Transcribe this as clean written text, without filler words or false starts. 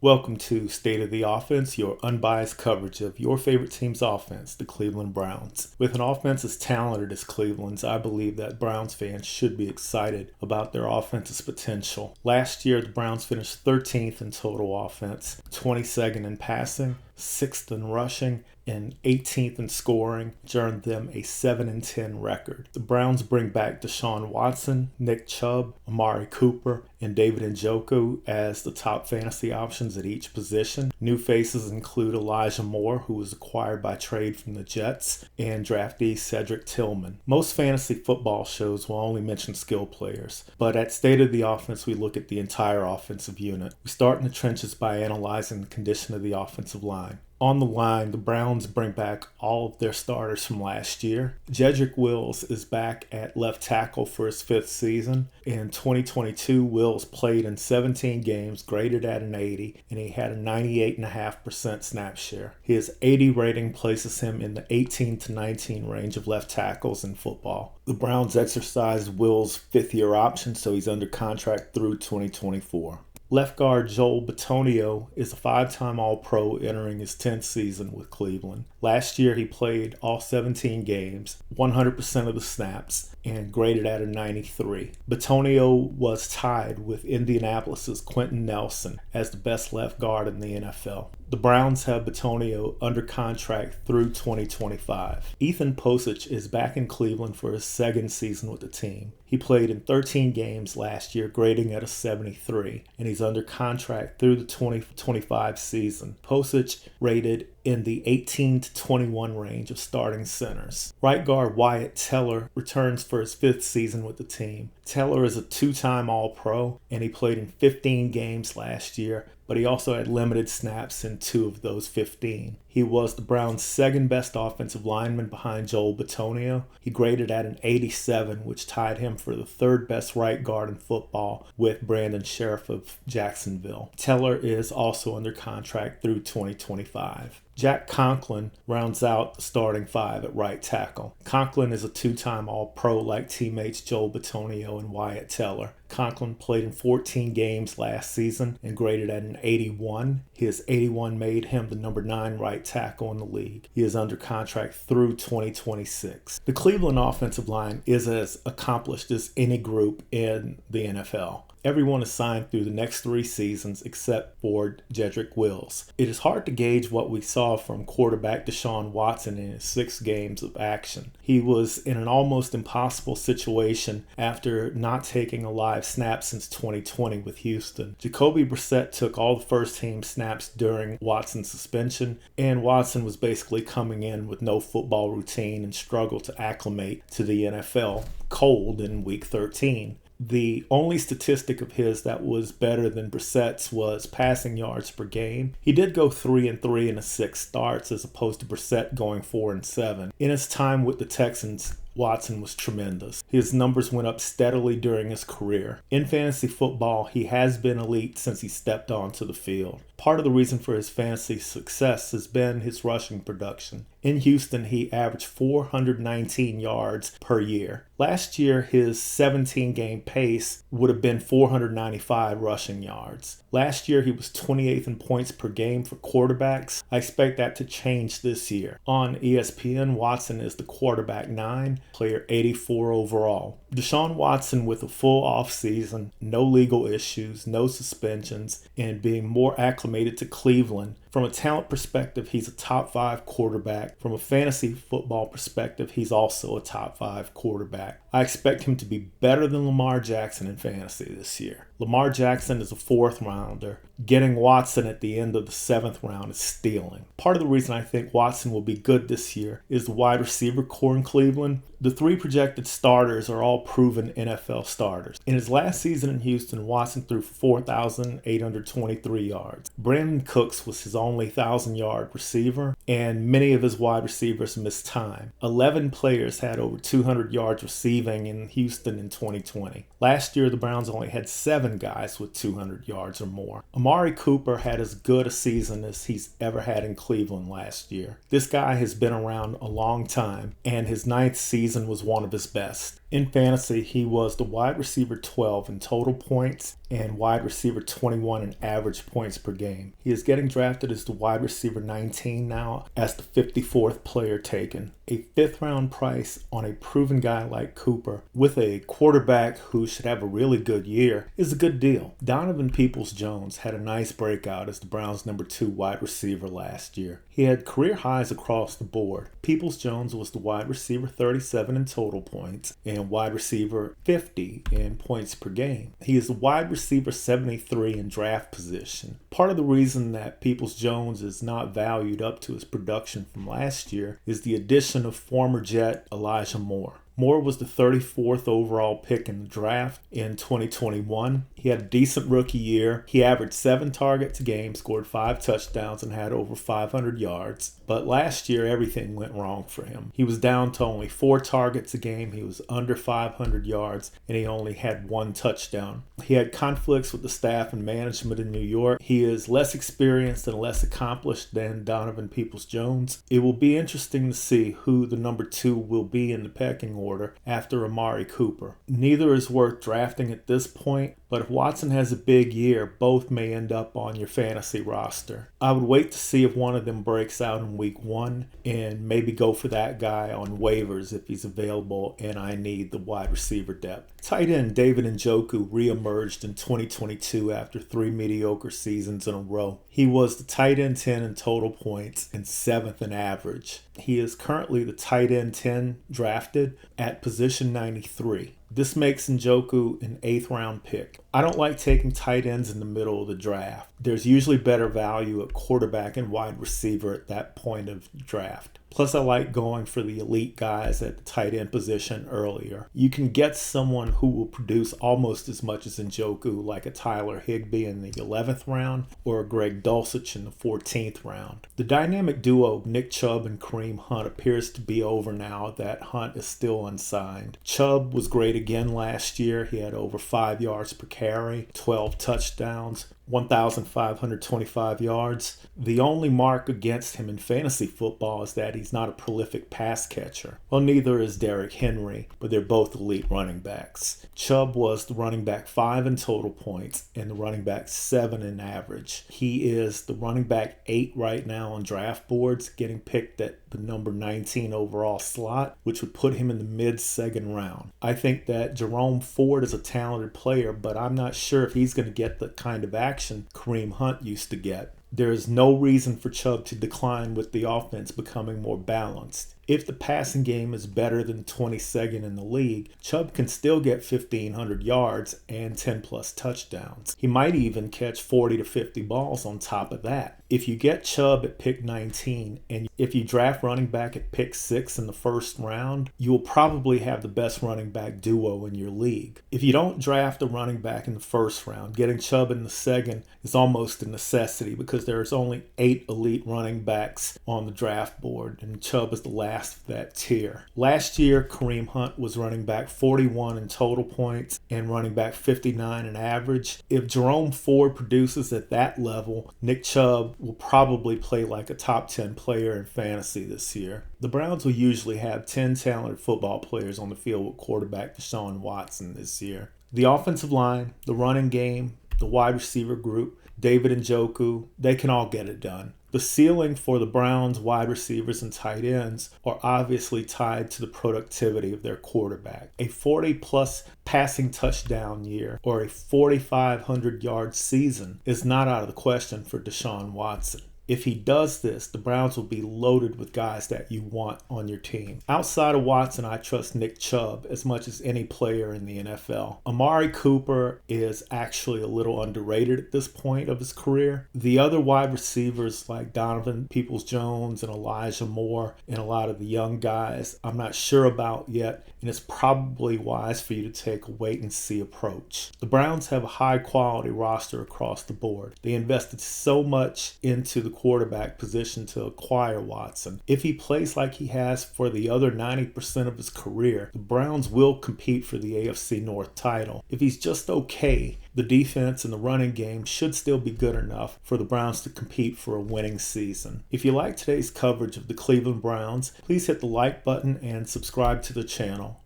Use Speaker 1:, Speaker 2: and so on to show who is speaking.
Speaker 1: Welcome to State of the Offense, your unbiased coverage of your favorite team's offense, the Cleveland Browns. With an offense as talented as Cleveland's, I believe that Browns fans should be excited about their offense's potential. Last year, the Browns finished 13th in total offense, 22nd in passing, 6th in rushing, and 18th in scoring, which earned them a 7-10 record. The Browns bring back Deshaun Watson, Nick Chubb, Amari Cooper, and David Njoku as the top fantasy options at each position. New faces include Elijah Moore, who was acquired by trade from the Jets, and draftee Cedric Tillman. Most fantasy football shows will only mention skill players, but at State of the Offense, we look at the entire offensive unit. We start in the trenches by analyzing the condition of the offensive line. On the line, the Browns bring back all of their starters from last year. Jedrick Wills is back at left tackle for his 5th season. In 2022, Wills played in 17 games, graded at an 80, and he had a 98.5% snap share. His 80 rating places him in the 18 to 19 range of left tackles in football. The Browns exercised Wills' 5th-year option, so he's under contract through 2024. Left guard Joel Bitonio is a 5-time All-Pro entering his 10th season with Cleveland. Last year he played all 17 games, 100% of the snaps, and graded at a 93. Bitonio was tied with Indianapolis's Quentin Nelson as the best left guard in the NFL. The Browns have Bitonio under contract through 2025. Ethan Pocic is back in Cleveland for his 2nd season with the team. He played in 13 games last year, grading at a 73, and he's under contract through the 2025 season. Pocic rated in the 18 to 21 range of starting centers. Right guard Wyatt Teller returns for his 5th season with the team. Teller is a 2-time All-Pro, and he played in 15 games last year, but he also had limited snaps in 2 of those 15. He was the Browns' 2nd best offensive lineman behind Joel Bitonio. He graded at an 87, which tied him for the 3rd best right guard in football with Brandon Sheriff of Jacksonville. Teller is also under contract through 2025. Jack Conklin rounds out the starting 5 at right tackle. Conklin is a 2-time All-Pro like teammates Joel Bitonio and Wyatt Teller. Conklin played in 14 games last season and graded at an 81. His 81 made him the number 9 right tackle in the league. He is under contract through 2026. The Cleveland offensive line is as accomplished as any group in the NFL. Everyone is signed through the next 3 seasons except for Jedrick Wills. It is hard to gauge what we saw from quarterback Deshaun Watson in his 6 games of action. He was in an almost impossible situation after not taking a live snap since 2020 with Houston. Jacoby Brissett took all the first-team snaps during Watson's suspension, and Watson was basically coming in with no football routine and struggled to acclimate to the NFL cold in Week 13. The only statistic of his that was better than Brissett's was passing yards per game. He did go 3-3 in his 6 starts as opposed to Brissett going 4-7. In his time with the Texans, Watson was tremendous. His numbers went up steadily during his career. In fantasy football, he has been elite since he stepped onto the field. Part of the reason for his fantasy success has been his rushing production. In Houston, he averaged 419 yards per year. Last year, his 17-game pace would have been 495 rushing yards. Last year, he was 28th in points per game for quarterbacks. I expect that to change this year. On ESPN, Watson is the quarterback 9, player 84 overall. Deshaun Watson with a full offseason, no legal issues, no suspensions, and being more acclimated to Cleveland. From a talent perspective, he's a top 5 quarterback. From a fantasy football perspective, he's also a top 5 quarterback. I expect him to be better than Lamar Jackson in fantasy this year. Lamar Jackson is a 4th rounder. Getting Watson at the end of the 7th round is stealing. Part of the reason I think Watson will be good this year is the wide receiver core in Cleveland. The 3 projected starters are all proven NFL starters. In his last season in Houston, Watson threw 4,823 yards. Brandon Cooks was his only 1,000-yard receiver, and many of his wide receivers missed time. 11 players had over 200 yards receiving in Houston in 2020. Last year, the Browns only had 7 guys with 200 yards or more. Amari Cooper had as good a season as he's ever had in Cleveland last year. This guy has been around a long time, and his 9th season was one of his best. In fantasy, he was the wide receiver 12 in total points and wide receiver 21 in average points per game. He is getting drafted as the wide receiver 19 now, as the 54th player taken. A 5th round price on a proven guy like Cooper with a quarterback who should have a really good year is a good deal. Donovan Peoples-Jones had a nice breakout as the Browns' number 2 wide receiver last year. He had career highs across the board. Peoples-Jones was the wide receiver 37 in total points and wide receiver 50 in points per game. He is the wide receiver 73 in draft position. Part of the reason that Peoples-Jones is not valued up to his production from last year is the addition of former Jet Elijah Moore. Moore was the 34th overall pick in the draft in 2021. He had a decent rookie year. He averaged 7 targets a game, scored 5 touchdowns, and had over 500 yards. But last year, everything went wrong for him. He was down to only 4 targets a game. He was under 500 yards, and he only had 1 touchdown. He had conflicts with the staff and management in New York. He is less experienced and less accomplished than Donovan Peoples-Jones. It will be interesting to see who the number 2 will be in the pecking order after Amari Cooper. Neither is worth drafting at this point, but if Watson has a big year, both may end up on your fantasy roster. I would wait to see if one of them breaks out in week 1 and maybe go for that guy on waivers if he's available and I need the wide receiver depth. Tight end David Njoku reemerged in 2022 after 3 mediocre seasons in a row. He was the tight end 10 in total points and 7th in average. He is currently the tight end 10 drafted at position 93. This makes Njoku an 8th round pick. I don't like taking tight ends in the middle of the draft. There's usually better value at quarterback and wide receiver at that point of draft. Plus, I like going for the elite guys at the tight end position earlier. You can get someone who will produce almost as much as Njoku, like a Tyler Higbee in the 11th round or a Greg Dulcich in the 14th round. The dynamic duo Nick Chubb and Kareem Hunt appears to be over now that Hunt is still unsigned. Chubb was great again last year. He had over 5 yards per carry, 12 touchdowns, 1,525 yards. The only mark against him in fantasy football is that he's not a prolific pass catcher. Well, neither is Derrick Henry, but they're both elite running backs. Chubb was the running back 5 in total points and the running back 7 in average. He is the running back 8 right now on draft boards, getting picked at the number 19 overall slot, which would put him in the mid-second round. I think that Jerome Ford is a talented player, but I'm not sure if he's going to get the kind of action Kareem Hunt used to get. There is no reason for Chubb to decline with the offense becoming more balanced. If the passing game is better than 22nd in the league, Chubb can still get 1,500 yards and 10 plus touchdowns. He might even catch 40 to 50 balls on top of that. If you get Chubb at pick 19 and if you draft running back at pick 6 in the first round, you will probably have the best running back duo in your league. If you don't draft a running back in the first round, getting Chubb in the second is almost a necessity because there's only 8 elite running backs on the draft board and Chubb is the last of that tier. Last year, Kareem Hunt was running back 41 in total points and running back 59 in average. If Jerome Ford produces at that level, Nick Chubb will probably play like a top 10 player in fantasy this year. The Browns will usually have 10 talented football players on the field with quarterback Deshaun Watson this year. The offensive line, the running game, the wide receiver group, David Njoku, they can all get it done. The ceiling for the Browns' wide receivers and tight ends are obviously tied to the productivity of their quarterback. A 40-plus passing touchdown year or a 4,500-yard season is not out of the question for Deshaun Watson. If he does this, the Browns will be loaded with guys that you want on your team. Outside of Watson, I trust Nick Chubb as much as any player in the NFL. Amari Cooper is actually a little underrated at this point of his career. The other wide receivers like Donovan Peoples-Jones and Elijah Moore and a lot of the young guys, I'm not sure about yet, and it's probably wise for you to take a wait-and-see approach. The Browns have a high-quality roster across the board. They invested so much into the quarterback position to acquire Watson. If he plays like he has for the other 90% of his career, the Browns will compete for the AFC North title. If he's just okay, the defense and the running game should still be good enough for the Browns to compete for a winning season. If you like today's coverage of the Cleveland Browns, please hit the like button and subscribe to the channel.